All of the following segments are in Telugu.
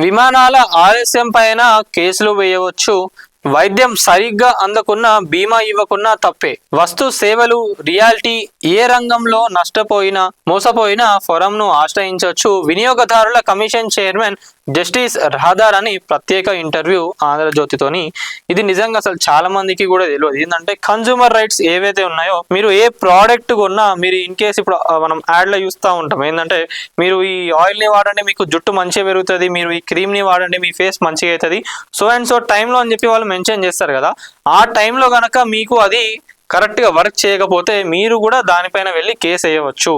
విమానాల ఆలస్యం పైన కేసులు వేయవచ్చు. వైద్యం సరిగ్గా అందకున్నా బీమా ఇవ్వకున్నా తప్పే. వస్తు సేవలు రియాలిటీ ఏ రంగంలో నష్టపోయినా మోసపోయినా ఫోరంను ఆశ్రయించవచ్చు. వినియోగదారుల కమిషన్ చైర్మన్ జస్టిస్ రాధార్ అని ప్రత్యేక ఇంటర్వ్యూ ఆంధ్రజ్యోతితోని. ఇది నిజంగా అసలు చాలా మందికి కూడా తెలియదు. ఏంటంటే కన్జ్యూమర్ రైట్స్ ఏవైతే ఉన్నాయో, మీరు ఏ ప్రోడక్ట్ కొన్నా, మీరు ఇన్ కేసు ఇప్పుడు మనం యాడ్లో చూస్తూ ఉంటాం ఏంటంటే, మీరు ఈ ఆయిల్ని వాడండి మీకు జుట్టు మంచిగా పెరుగుతుంది, మీరు ఈ క్రీమ్ని వాడండి మీ ఫేస్ మంచిగా అవుతుంది, సో అండ్ సో టైంలో అని చెప్పి వాళ్ళు మెన్షన్ చేస్తారు కదా. ఆ టైంలో కనుక మీకు అది కరెక్ట్గా వర్క్ చేయకపోతే మీరు కూడా దానిపైన వెళ్ళి కేసు వేయవచ్చు.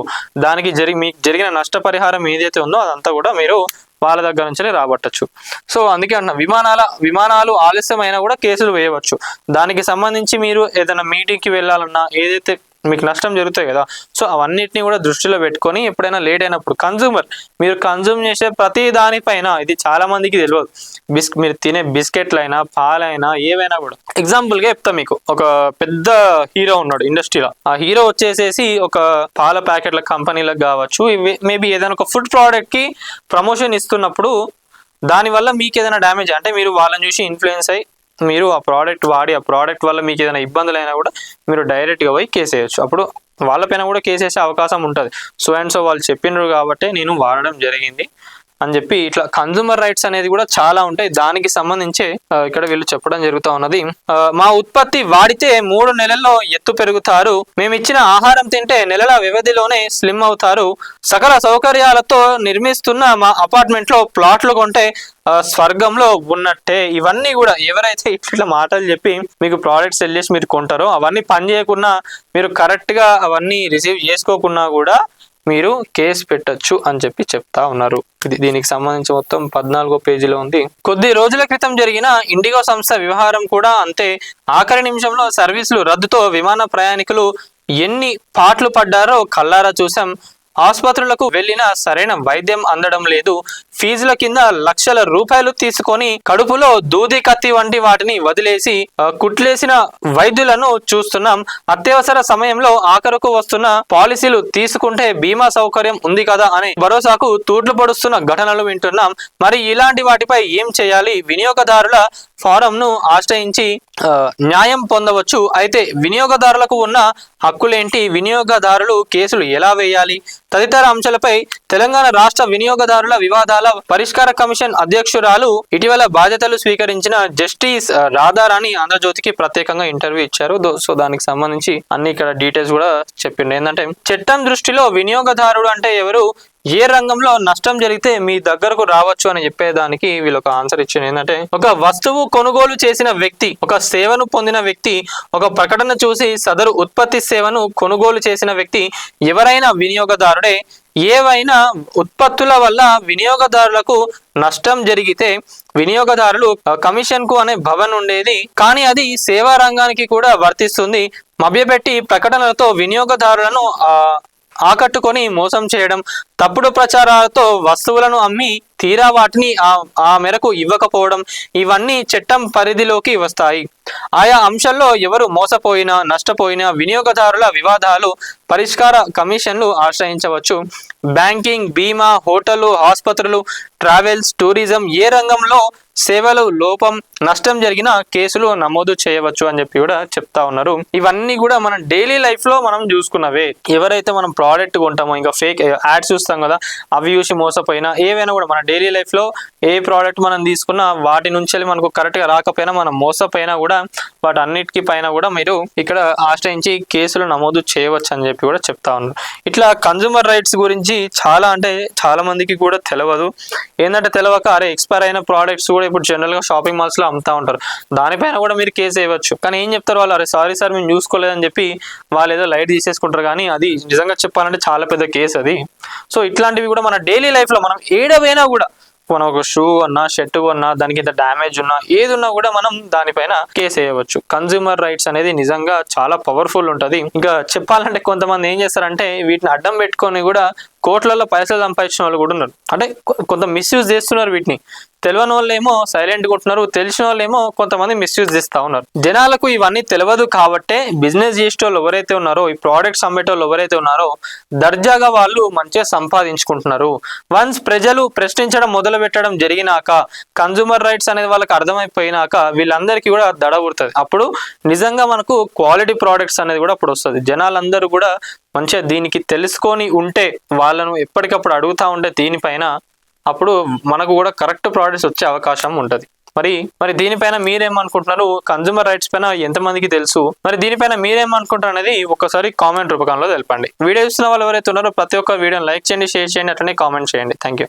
దానికి మీకు జరిగిన నష్టపరిహారం ఏదైతే ఉందో అదంతా కూడా మీరు వాళ్ళ దగ్గర నుంచి రాబట్టచ్చు. సో అందుకే అన్న విమానాలు ఆలస్యమైనా కూడా కేసులు వేయవచ్చు. దానికి సంబంధించి మీరు ఏదైనా మీటింగ్కి వెళ్ళాలన్నా, ఏదైతే మీకు నష్టం జరుగుతాయి కదా, సో అవన్నిటిని కూడా దృష్టిలో పెట్టుకొని ఎప్పుడైనా లేట్ అయినప్పుడు మీరు కన్జ్యూమ్ చేసే ప్రతి దానిపైన, ఇది చాలా మందికి తెలియదు, మీరు తినే బిస్కెట్లైనా పాలైనా ఏవైనా కూడా. ఎగ్జాంపుల్గా చెప్తా, మీకు ఒక పెద్ద హీరో ఉన్నాడు ఇండస్ట్రీలో. ఆ హీరో వచ్చేసేసి ఒక పాల ప్యాకెట్ల కంపెనీలకు కావచ్చు, మేబీ ఏదైనా ఒక ఫుడ్ ప్రోడక్ట్కి ప్రమోషన్ ఇస్తున్నప్పుడు దానివల్ల మీకు ఏదైనా డ్యామేజ్, అంటే మీరు వాళ్ళని చూసి ఇన్ఫ్లుయెన్స్ అయ్యి మీరు ఆ ప్రోడక్ట్ వాడి ఆ ప్రోడక్ట్ వల్ల మీకు ఏదైనా ఇబ్బందులు అయినా కూడా మీరు డైరెక్ట్గా పోయి కేసు వేయచ్చు. అప్పుడు వాళ్ళపైన కూడా కేసు వేసే అవకాశం ఉంటుంది. సో అండ్ సో వాళ్ళు చెప్పినారు కాబట్టి నేను వాడడం జరిగింది అని చెప్పి. ఇట్లా కన్జ్యూమర్ రైట్స్ అనేది కూడా చాలా ఉంటాయి. దానికి సంబంధించి ఇక్కడ వీళ్ళు చెప్పడం జరుగుతూ ఉన్నది. మా ఉత్పత్తి వాడితే 3 నెలల్లో ఎత్తు పెరుగుతారు, మేము ఇచ్చిన ఆహారం తింటే నెలల వ్యవధిలోనే స్లిమ్ అవుతారు, సకల సౌకర్యాలతో నిర్మిస్తున్న మా అపార్ట్మెంట్ లో ప్లాట్లు కొంటే స్వర్గంలో ఉన్నట్టే. ఇవన్నీ కూడా ఎవరైతే ఇట్లా మాటలు చెప్పి మీకు ప్రోడక్ట్ సెల్ చేసి మీరు కొంటారో, అవన్నీ పని చేయకున్నా, మీరు కరెక్ట్ గా అవన్నీ రిసీవ్ చేసుకోకున్నా కూడా మీరు కేసు పెట్టచ్చు అని చెప్పి చెప్తా ఉన్నారు. దీనికి సంబంధించి మొత్తం 14వ పేజీలో ఉంది. కొద్ది రోజుల క్రితం జరిగిన ఇండిగో సంస్థ వ్యవహారం కూడా అంతే. ఆఖరి నిమిషంలో సర్వీసులు రద్దుతో విమాన ప్రయాణికులు ఎన్ని పాటలు పడ్డారో కల్లారా చూసాం. ఆసుపత్రులకు వెళ్ళినా సరైన వైద్యం అందడం లేదు. ఫీజుల కింద లక్షల రూపాయలు తీసుకొని కడుపులో దూది కత్తి వంటి వాటిని వదిలేసి కుట్లేసిన వైద్యులను చూస్తున్నాం. అత్యవసర సమయంలో ఆఖరకు వస్తున్న పాలసీలు తీసుకుంటే బీమా సౌకర్యం ఉంది కదా అని భరోసాకు తూట్లు పొడుస్తున్న ఘటనలు వింటున్నాం. మరి ఇలాంటి వాటిపై ఏం చేయాలి? వినియోగదారుల ఫోరంను ఆశ్రయించి న్యాయం పొందవచ్చు. అయితే వినియోగదారులకు ఉన్న హక్కులేంటి? వినియోగదారులు కేసులు ఎలా వేయాలి? తదితర అంశాలపై తెలంగాణ రాష్ట్ర వినియోగదారుల వివాదాల పరిష్కార కమిషన్ అధ్యక్షురాలు ఇటీవల బాధ్యతలు స్వీకరించిన జస్టిస్ రాధారాణి ఆంధ్రజ్యోతికి ప్రత్యేకంగా ఇంటర్వ్యూ ఇచ్చారు. సో దానికి సంబంధించి అన్ని ఇక్కడ డీటెయిల్స్ కూడా చెప్పిండు. ఏంటంటే చట్టం దృష్టిలో వినియోగదారుడు అంటే ఎవరు, ఏ రంగంలో నష్టం జరిగితే మీ దగ్గరకు రావచ్చు అని చెప్పేదానికి వీళ్ళు ఒక ఆన్సర్ ఇచ్చింది. ఏంటంటే ఒక వస్తువు కొనుగోలు చేసిన వ్యక్తి, ఒక సేవను పొందిన వ్యక్తి, ఒక ప్రకటన చూసి సదరు ఉత్పత్తి సేవను కొనుగోలు చేసిన వ్యక్తి ఎవరైనా వినియోగదారుడే. ఏవైనా ఉత్పత్తుల వల్ల వినియోగదారులకు నష్టం జరిగితే వినియోగదారులు కమిషన్ కు అనే భవన్ ఉండేది, కానీ అది సేవా రంగానికి కూడా వర్తిస్తుంది. మభ్యపెట్టి ప్రకటనలతో వినియోగదారులను ఆకట్టుకొని మోసం చేయడం, తప్పుడు ప్రచారాలతో వస్తువులను అమ్మి తీరా వాటిని ఆ మేరకు ఇవ్వకపోవడం, ఇవన్నీ చట్టం పరిధిలోకి వస్తాయి. ఆయా అంశాల్లో ఎవరు మోసపోయినా నష్టపోయినా వినియోగదారుల వివాదాలు పరిష్కార కమిషన్లు ఆశ్రయించవచ్చు. బ్యాంకింగ్, బీమా, హోటళ్లు, ఆసుపత్రులు, ట్రావెల్స్, టూరిజం ఏ రంగంలో సేవలు లోపం నష్టం జరిగిన కేసులు నమోదు చేయవచ్చు అని చెప్పి కూడా చెప్తా ఉన్నారు. ఇవన్నీ కూడా మన డైలీ లైఫ్ లో మనం చూసుకున్నవే. ఎవరైతే మనం ప్రోడక్ట్ కొంటామో, ఇంకా ఫేక్ యాడ్స్ చూస్తాం కదా, అవి చూసి మోసపోయినా ఏవైనా కూడా మన డైలీ లైఫ్ లో ఏ ప్రోడక్ట్ మనం తీసుకున్నా వాటి నుంచి మనకు కరెక్ట్ గా రాకపోయినా, మనం మోసపోయినా కూడా వాటి అన్నిటికీ పైన కూడా మీరు ఇక్కడ ఆశ్రయించి కేసులు నమోదు చేయవచ్చు అని చెప్పి కూడా చెప్తా ఉన్నారు. ఇట్లా కన్జ్యూమర్ రైట్స్ గురించి చాలా మందికి కూడా తెలియదు. ఏంటంటే తెలియక అరే ఎక్స్పైర్ అయిన ప్రోడక్ట్స్ కూడా ఇప్పుడు జనరల్ గా షాపింగ్ మాల్స్ లో అమ్ముతా ఉంటారు, దానిపైన కూడా మీరు కేసు వేయవచ్చు. కానీ ఏం చెప్తారు వాళ్ళు, అరే సారీ సార్ మేము చూసుకోలేదని చెప్పి వాళ్ళు ఏదో లైట్ తీసేసుకుంటారు. కానీ అది నిజంగా చెప్పాలంటే చాలా పెద్ద కేసు అది. సో ఇట్లాంటివి కూడా మన డైలీ లైఫ్ లో మనం ఏడవైనా కూడా, మనం ఒక షూ అన్నా, షర్ట్ కొన్నా, దానికి ఇంత డ్యామేజ్ ఉన్నా, ఏది ఉన్నా కూడా మనం దానిపైన కేసు వేయవచ్చు. కన్జ్యూమర్ రైట్స్ అనేది నిజంగా చాలా పవర్ఫుల్ ఉంటుంది. ఇంకా చెప్పాలంటే కొంతమంది ఏం చేస్తారంటే వీటిని అడ్డం పెట్టుకొని కూడా కోట్లలో పైసలు సంపాదించిన వాళ్ళు కూడా ఉన్నారు. అంటే కొంత మిస్యూజ్ చేస్తున్నారు వీటిని. తెలియని వాళ్ళేమో సైలెంట్గా ఉంటున్నారు, తెలిసిన వాళ్ళేమో కొంతమంది మిస్యూజ్ చేస్తూ ఉన్నారు. జనాలకు ఇవన్నీ తెలియదు కాబట్టే బిజినెస్ చేసేటోళ్ళు ఎవరైతే ఉన్నారో, ఈ ప్రోడక్ట్స్ అమ్మేటోళ్ళు ఎవరైతే ఉన్నారో దర్జాగా వాళ్ళు మంచిగా సంపాదించుకుంటున్నారు. వన్స్ ప్రజలు ప్రశ్నించడం మొదలు పెట్టడం జరిగినాక, కన్జ్యూమర్ రైట్స్ అనేది వాళ్ళకి అర్థమైపోయినాక వీళ్ళందరికీ కూడా దడ పుడుతుంది. అప్పుడు నిజంగా మనకు క్వాలిటీ ప్రోడక్ట్స్ అనేది కూడా అప్పుడు వస్తుంది. జనాలందరూ కూడా మంచిగా దీనికి తెలుసుకొని ఉంటే, వాళ్ళను ఎప్పటికప్పుడు అడుగుతూ ఉంటే దీనిపైన, అప్పుడు మనకు కూడా కరెక్ట్ ప్రోడక్ట్స్ వచ్చే అవకాశం ఉంటుంది. మరి దీనిపైన మీరేమనుకుంటున్నారు? కన్జ్యూమర్ రైట్స్ పైన ఎంతమందికి తెలుసు? మరి దీనిపైన మీరేమనుకుంటారు అనేది ఒక్కసారి కామెంట్ రూపకంలో తెలపండి. వీడియో చూసిన వాళ్ళు ఎవరైతే ఉన్నారో ప్రతి ఒక్క వీడియోని లైక్ చేయండి, షేర్ చేయండి, అట్లనే కామెంట్ చేయండి. Thank you.